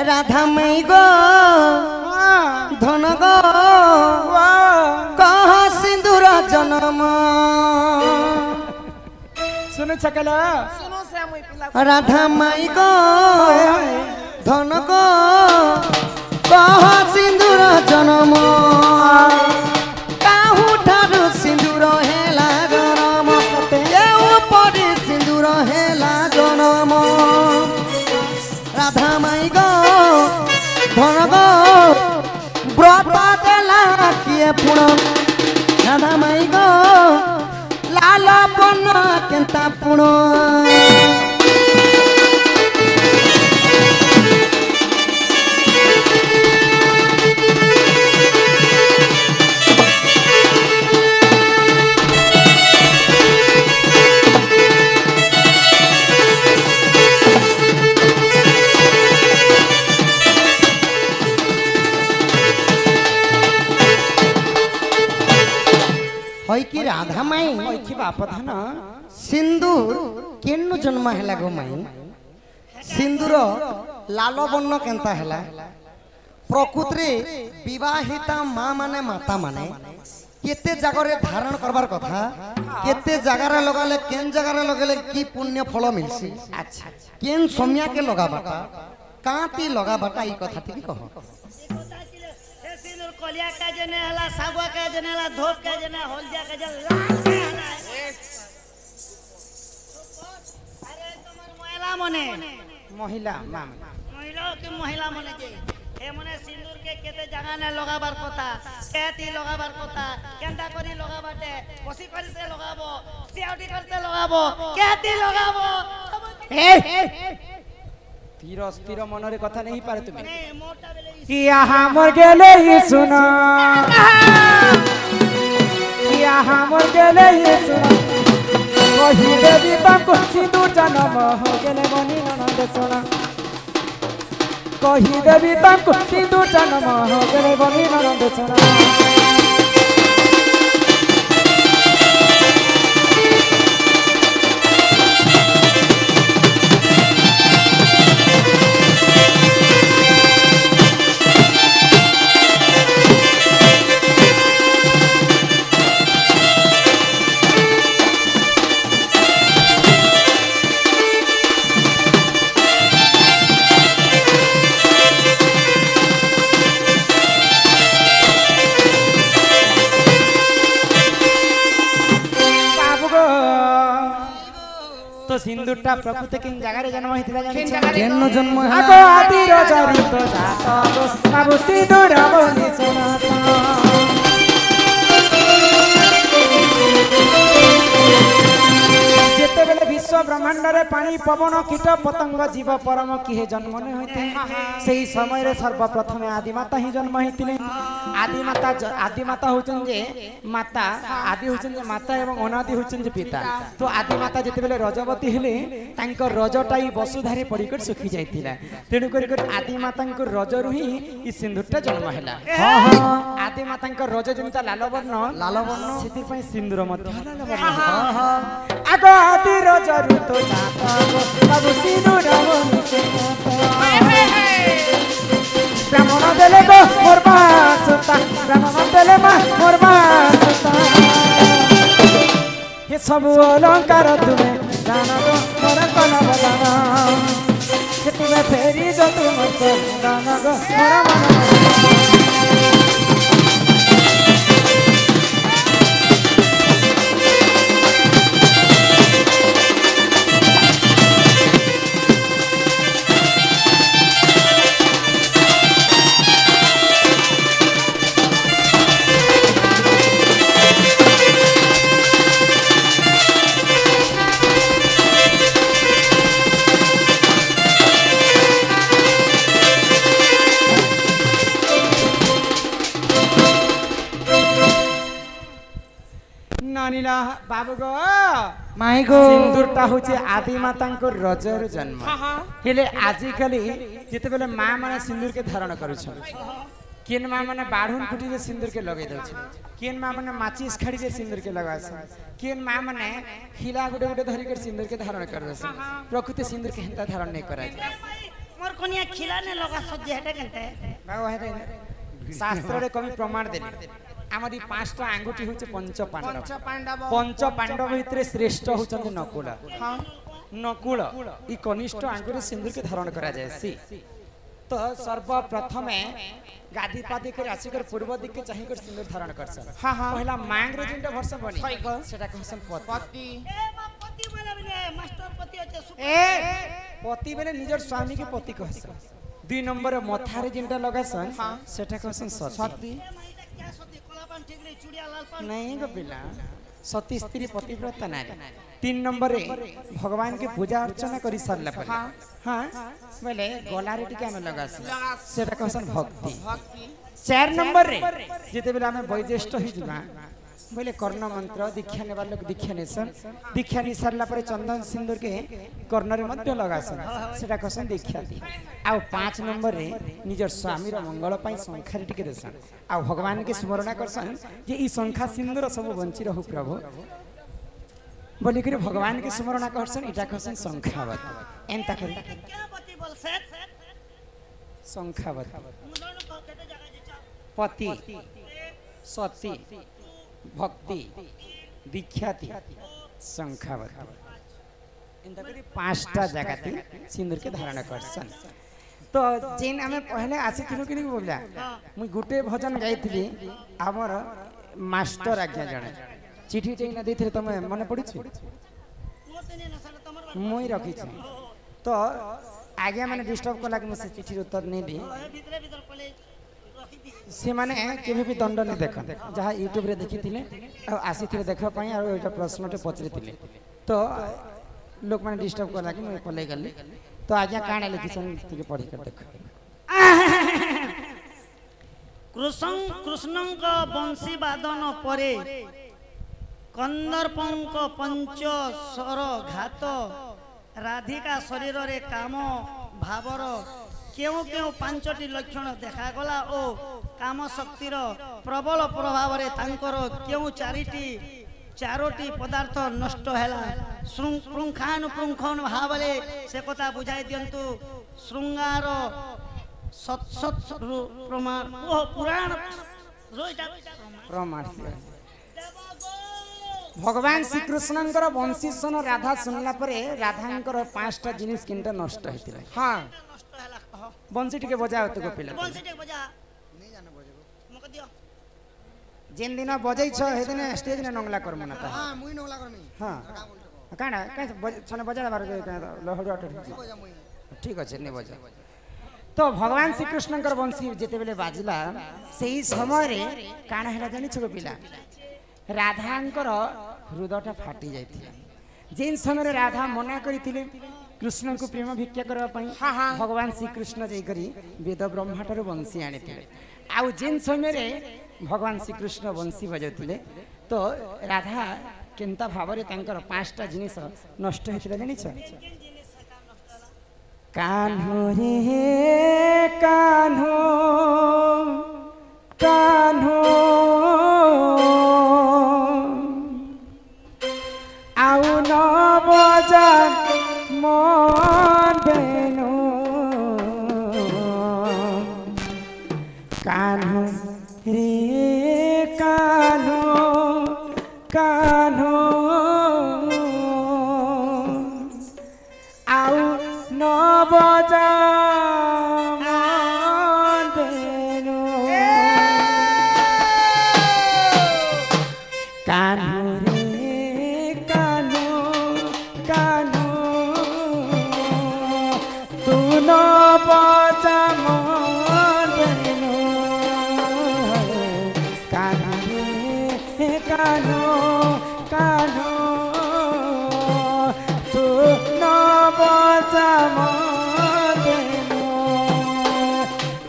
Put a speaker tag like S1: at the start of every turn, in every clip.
S1: राधा मई गो धन गो कह सिंदूर जन्म
S2: सुनो छकला
S3: सुनो से मुई पिला
S1: राधा मई गो धन गो कह सिंदूर जन्म काहू ठारू सिंदूर हेला जन्म केउ परी सिंदूर हेला जन्म राधा मई गो धन गो व्रत देला किए पुण राधा मई गो लाल पन केंता पुण होई कि राधा माई
S2: कि बाप धन
S1: सिंदूर केनु जन्म हैला गो माई सिंदूर लाल बन्न केंता हैला प्रकृति विवाहिता माँ माने माता माने केते जगरे धारण करबार कथा केते जगरे लगाले केन जगरे लगाले की पुण्य फल मिलसी अच्छा केन सोमिया के लगाबाटा कांती लगाबाटा ई कथा ठीक कहो
S3: कलिया का जने हला साबुआ का जने हला धोप का जने हल्दिया का जने लाल का हला अरे तुम्हार महिला मने
S2: महिला मां
S3: महिला के महिला मने जे ए मने सिंदूर के केते जगह ने लगाबार कथा केती लगाबार कथा केंदा करी लगाबाटे कसी करी से लगाबो सियाउटी करते लगाबो केती लगाबो
S2: ए तीर अस्थिर मनरे कथा नहीं पारे तुम्हें
S3: नहीं मोटा बेले
S2: किया हमर गेले ही सुना किया हमर गेले ही सुना कही देवी ताको सिंदूर जन्म हो गेले बनी ननद सोना कही देवी ताको सिंदूर जन्म हो गेले बनी ननद सोना सिंदूरटा प्रकृति किन जगह रे जन्म हितला जानि
S1: केन जन्म
S2: आको आदि रजरी तो जातो बाबू सिंदूर बनी सोनाता जेते बेले विश्व ब्रह्मांड रे पानी पवन कीट पतंग जीव परम किहे जन्म ने होते सेही समय रे सर्वप्रथम आदि माता ही जन्म हितिले आदि माता होचन जे माता आदि होचन जे माता एवं अनादि होचन जे पिता तो आदि माता जेते बेले रजवती हेले तांको रजटाई वसुधारे पडिकर सुखी जाइतिला तेनु करी आदि मातांको रजरु ही ई सिंदूरटा जन्म हैला आदि मातांको रज जनिता लाल वर्ण सेति पई सिंदूर मध्य लाल वर्ण आगो आदि रजरु तो जाता बाबू सिंदूर बनी ब्राह्मण देले गो मोर बासुता ब्राह्मण देले मा मोर बासुता ये सब अलंकार तुम्हें जाना गो मोर कन बदाना ये तुम्हें फेरी जो तुम जाना गो मोर मन बाबू गो
S1: माई गो
S2: सिंदूरटा होचे आदि मातांको रजर जन्म हेले आजि खाली जेते बेले मां माने सिंदूर के धारण करूछ केन मां माने बाढुन फुटी जे सिंदूर के लगे दउछ केन मां माने माचिस खड़ी जे सिंदूर के लगास केन मां माने खिला गुडे गुडे धरि के सिंदूर के धारण कर दस प्रकृति सिंदूर के हंता धारण नहीं करा
S3: मोर कोनिया खिलाने लगा सज्जे हेटे केनते
S2: बाबू हेटे शास्त्र रे कमी प्रमाण देली आमरी पांचटा आंगुठी होचे पंच पांडव भितरे श्रेष्ठ होचंती नकुल हां नकुल ई कनिष्ठ आंगुरे सिंदूर के धारण करा जाय सी तो सर्वप्रथमे गादी पादी कर आसिकर पूर्व दिक के चाहि कर सिंदूर धारण करसन हां हां पहला मांग रे जिनटा वर्ष बनी सेटा कहसन पति
S3: ए मा पति बोले बिने मास्टर पति होचे
S2: ए पति बेले निजर स्वामी के पति कहसन 2 नंबर मथारे जिनटा लगासन सेटा कहसन सती
S3: क्या सती कोलापान ठीक रे चूड़िया लालपान
S2: नहीं गो पिला सती स्त्री पतिव्रता नारी 3 नंबर रे भगवान के पूजा अर्चना करी सारला पर हां बोले गलारे टिके हम लगासी सेटा कहसन भक्ति 4 नंबर रे जेते बेला हमें वैज्येष्ठ ही जुबा बोले कर्ण मंत्र दीक्षा नेबार लोग दीक्षा नेसन दीक्षा नि सारला पर चंदन सिंदूर के कर्ण रे मध्य लगासन सेटा कहसन दीक्षा दी आ 5 नंबर रे निजर स्वामी रो मंगल पई संखारी टिके देसन आ भगवान के स्मरण करसन जे ई संखा सिंदूर सब बंची रहु प्रभु बोली करे भगवान के स्मरण करसन इटा कहसन संखावत एंता करी
S3: क्या पति बोलसे
S2: संखावत
S3: मुंडन को केते जगह जे
S2: पति सती भक्ति दीक्षाति संखावत एंता करी पांचटा जगह सिंदूर के धारण करसन तो जेन हमें पहले आसी किनो किनो बोलला मुई गुटे भजन गाइथिली हमर मास्टर आज्ञा जणे चिठी टे न देथिरे तमे मन पड़ी छी
S3: मोते ने नसल तमर
S2: मुई रखी छी तो आज्ञा माने डिस्टर्ब कला कि मुसे चिठी उत्तर नै दी
S3: भीतर भीतर पले रखी दी
S2: से माने केबे भी दंड नै देखन जहा YouTube रे देखिथिले आ आसीथिले देखा पई आ एटा प्रश्नटे पचरिथिले तो लोक माने डिस्टर्ब कला कि मुई पले गली तो आज्ञा काणे लिखिसन तिके पढी कर देख
S3: कृष्णଙ୍କ ବଂଶୀ ବାଦନ ପରେ କନ୍ଦର୍ପଙ୍କ ପଞ୍ଚ ସ୍ୱର ଘାତ ରାଧିକା ଶରୀରରେ କାମ ଭାବର କେଉଁ କେଉଁ ପାଞ୍ଚଟି ଲକ୍ଷଣ ଦେଖାଗଲା ଓ କାମ ଶକ୍ତିର ପ୍ରବଳ ପ୍ରଭାବରେ ତାଙ୍କର କେଉଁ ଚାରୋଟି ପଦାର୍ଥ ନଷ୍ଟ ହେଲା ପୁଙ୍ଖାନୁପୁଙ୍ଖ ଭାବରେ ସେ କଥା ବୁଝାଇ ଦିଅନ୍ତୁ ଶୃଙ୍ଗାର प्रमाण पुराण
S2: प्रमाण भगवान श्री कृष्णंकर वंशी सन राधा सुनला परे राधांकर 5टा जिनिस किंटा नष्ट हेतिले हां वंशी टिके बजाओ तो गोपिला
S3: वंशी टिके बजा नहीं जाने बजेबो मक दियो
S2: जेन दिन बजै छ हे दिन स्टेज ने नंगला करम ना
S1: हां मुई नंगला करमी
S2: हां काना छने बजाला बार लहडो अट ठीक अछि ने बजा तो भगवान श्री कृष्णंकर वंशी जेते बेले बाजिला सेही समय रे काना हेला जानि छ पिला राधांकर हृदयटा फाटी जाइथिला जेन समय रे राधा मना करिथिले कृष्ण को प्रेम भिक्षा करबा पई भगवान श्री कृष्ण जई करी वेद ब्रह्माटर वंशी आनिथिले आ जेन समय रे भगवान श्री कृष्ण वंशी बजाउथिले तो राधा केनता भावरे तांकर 5टा जिनिस नष्ट हेतिला जानि छ कान्हो रे कान्हो कान्हो आउ न बजा मन बेनो कान्हो रे कान्हो कान्हो आउ न बजा मन बेनो कान्हो रे कान्हो कान्हो तू न बजा मन बेनो कान्हो रे कान्हो कान्हो तू न बजा मन बेनो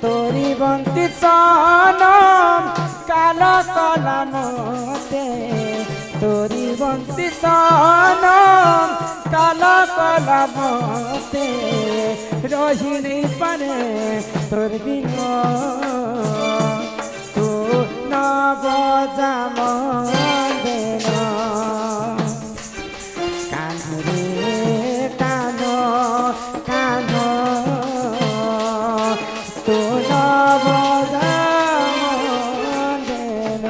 S2: तोरी बंती सनम काल कलमते तोरी बंती सनम काल कलमते रही नहीं पारे तोर बिना तू न बजा मन बेनो कान्हो रे कान्हो कान्हो ତୁ ନବଜା ମନ୍ଦିର।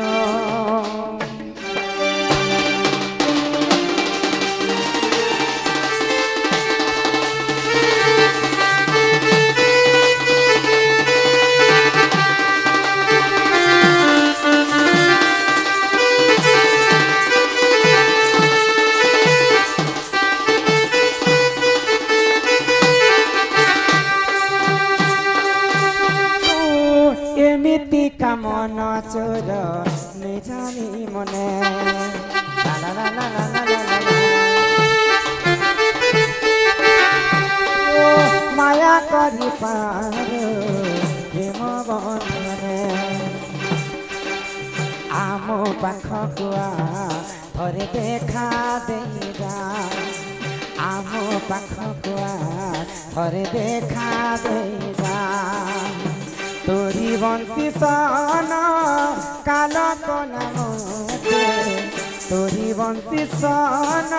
S2: এমিতি কামন চোর নিজানি মনে লা লা লা লা লা লা লা লা। ও মায়া করি পার প্রেম বন্ধনে আম পাখকু থরে দেখা দেই যা আম পাখকু থরে দেখা দেই যা তোরি বংশী সন কাল কলামতে তোরি বংশী সন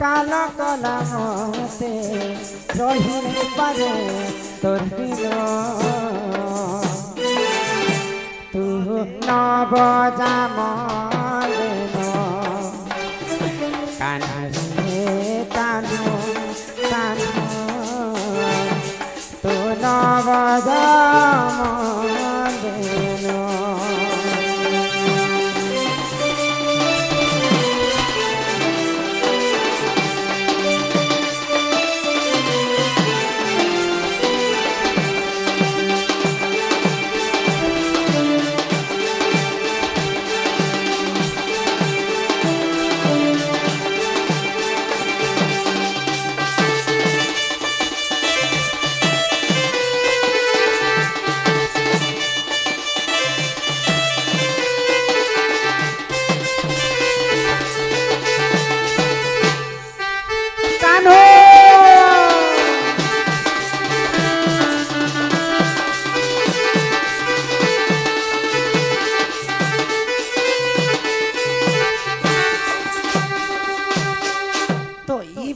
S2: কাল কলামতে রহিলে পারে তোর বিন তু নবজা মলিন কানহে কানু কানু তু নবজা মলিন।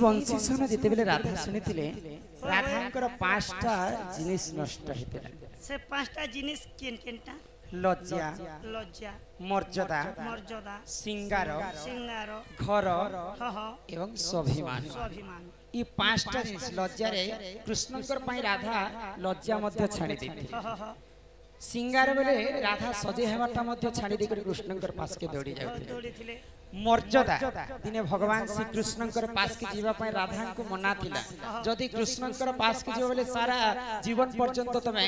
S2: বংশী সন যেতবেলে রাধা শুনিলে রাধাঙ্কর 5টা জিনিস নষ্ট হইতিলা।
S3: সে 5টা জিনিস কেনটা?
S2: লজ্জা
S3: লজ্জা,
S2: মর্যাদা
S3: মর্যাদা,
S2: সিঙ্গার
S3: সিঙ্গার,
S2: ঘর
S3: হহ
S2: এবং স্বাভিমান।
S3: স্বাভিমান।
S2: এই 5টা জিনিস লজ্জারে কৃষ্ণঙ্কর পাই রাধা লজ্জা মধ্যে ছাড়ি দিতে।
S3: হহ
S2: সিঙ্গার বেলে রাধা সজে হেবাটা মধ্যে ছাড়ি দিয়ে কৃষ্ণঙ্কর পাশকে দৌড়ি যাউଥିଲେ।
S3: দৌড়িଥିଲେ।
S2: মর্যাদা দিনে ভগবান শ্রীকৃষ্ণঙ্কর পাশকে ଯିବା ପାଇଁ ରାଧାଙ୍କୁ ମନା ଥିଲା। ଯଦି କୃଷ୍ଣଙ୍କର ପାଶକୁ ଯିବ ବୋଲେ ସାରା ଜୀବନ ପର୍ଯ୍ୟନ୍ତ ତମେ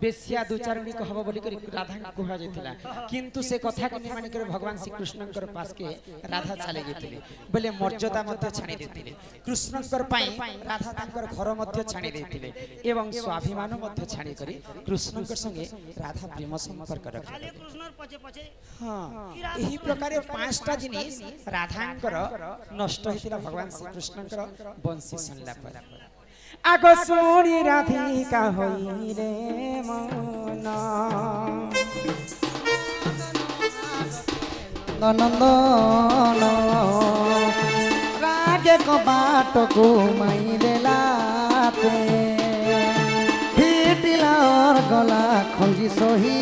S2: ବେଶ୍ୟା ଦୁଚାରଣୀ ହବ ବୋଲି କରି ରାଧାଙ୍କୁ କୁହାଯାଇଥିଲା। କିନ୍ତୁ ସେ କଥାକୁ ନିମାନି କରି ଭଗବାନ ଶ୍ରୀକୃଷ୍ଣଙ୍କର ପାଶକେ ରାଧା ଚାଲି ଯାଇଥିଲେ ବୋଲେ ମର୍ଯାଦା ମଧ୍ୟ ଛାଣି ଦେଇଥିଲେ। କୃଷ୍ଣଙ୍କର ପାଇଁ ରାଧା ତାଙ୍କର ଘର ମଧ୍ୟ ଛାଣି ଦେଇଥିଲେ ଏବଂ ସ୍ୱାଭିମାନ ମଧ୍ୟ ଛାଣି କରି କୃଷ୍ଣଙ୍କ ସଙ୍ଗେ ରାଧା ପ୍ରେମ ସମ୍ପର୍କ ରଖିଥିଲେ।
S3: ଖାଲି କୃଷ୍ଣର ପଛେ ପଛେ।
S2: ହଁ ଏହି ପ୍ରକାର 5ଟା ଜିନିଷ ରାଧାଙ୍କର ନଷ୍ଟ ହେଇଥିଲା ଭଗବାନ ଶ୍ରୀକୃଷ୍ଣଙ୍କର ବଂଶୀ ଶୁଣିଲା ପରେ। ଆଗ ଶୁଣି ରାଧିକା ହୋଇରେ ମନ
S1: নন্দন রাগে কবাটকু মাইলেলাতে ভিটিলার গলা খঞ্জি সহি